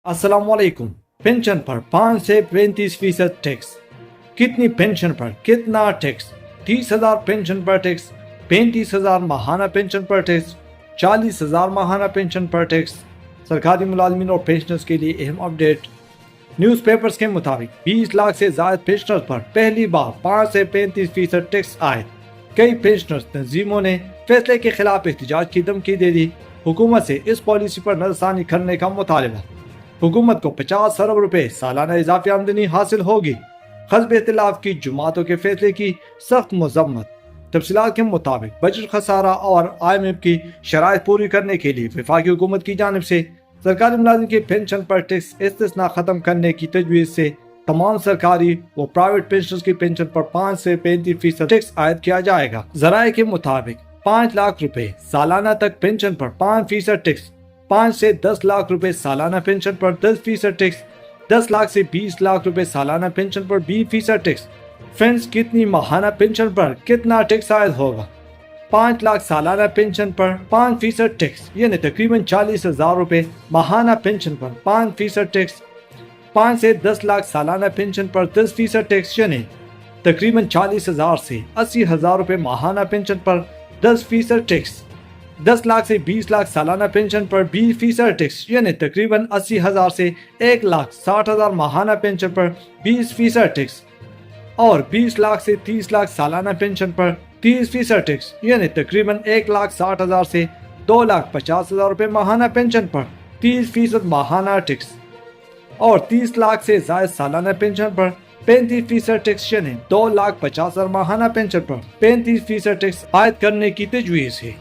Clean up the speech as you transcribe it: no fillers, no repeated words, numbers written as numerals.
अस्सलाम वालेकुम। पेंशन पर 5 से 35% टैक्स। कितनी पेंशन पर कितना टैक्स? 30,000 पेंशन पर टैक्स, 35,000 माहाना पेंशन पर टैक्स, 40,000 माहाना पेंशन पर टैक्स। सरकारी मुलाजमीन और पेंशनर्स के लिए अहम अपडेट। न्यूज़पेपर्स के मुताबिक 20 लाख से ज़्यादा पेंशनर्स पर पहली बार 5 से 35% टैक्स आए। कई पेंशनर्स तंजीमों ने फैसले के खिलाफ एहतजाज की धमकी दे दी। हुकूमत से इस पॉलिसी पर नजरसानी करने का मुतालबा। हुकूमत को 50 अरब रुपए सालाना इजाफी आमदनी हासिल होगी। हज़ब इख्तिलाफ की जमातों के फैसले की सख्त मजम्मत। तफसीलात के मुताबिक बजट खसारा और IMF की शराइत पूरी करने के लिए वफाकी हुकूमत की जानिब से सरकारी मुलाजिम की पेंशन पर टैक्स इस्तिस्ना खत्म करने की तजवीज़ से तमाम सरकारी व प्राइवेट पेंशनर्स की पेंशन पर 5 से 35% टैक्स आयद किया जाएगा। ज़राए के मुताबिक 5 लाख रुपए सालाना तक पेंशन पर 5% टैक्स, 5 से 10 लाख रुपए सालाना पेंशन पर 10% टैक्स, 10 लाख से 20 लाख रुपए सालाना पेंशन पर 20% टैक्स। फ्रेंड्स, कितनी माहाना पेंशन पर कितना टैक्स आयद होगा? 5 लाख सालाना पेंशन पर 5% टैक्स यानी तकरीबन 40,000 रुपए। माहाना पेंशन पर 5% टैक्स। 5 से 10 लाख सालाना पेंशन पर 10% टैक्स यानी तकरीबन 40,000 से 80,000 रुपए। माहाना पेंशन पर 10% टैक्स। 10 लाख से 20 लाख सालाना पेंशन पर 20% टैक्स यानी तकरीबन 80,000 से 1,60,000 माहाना पेंशन पर 20% टैक्स। और 20 लाख से 30 लाख सालाना पेंशन पर 30% टैक्स यानी तकरीबन 1,60,000 से 2,50,000 रुपए माहाना पेंशन पर 30% माहाना टैक्स। और 30 लाख से ज्यादा सालाना पेंशन पर 35% टैक्स यानी 2,50,000 माहाना पेंशन पर 35% टैक्स आयद करने की तजवीज़ है।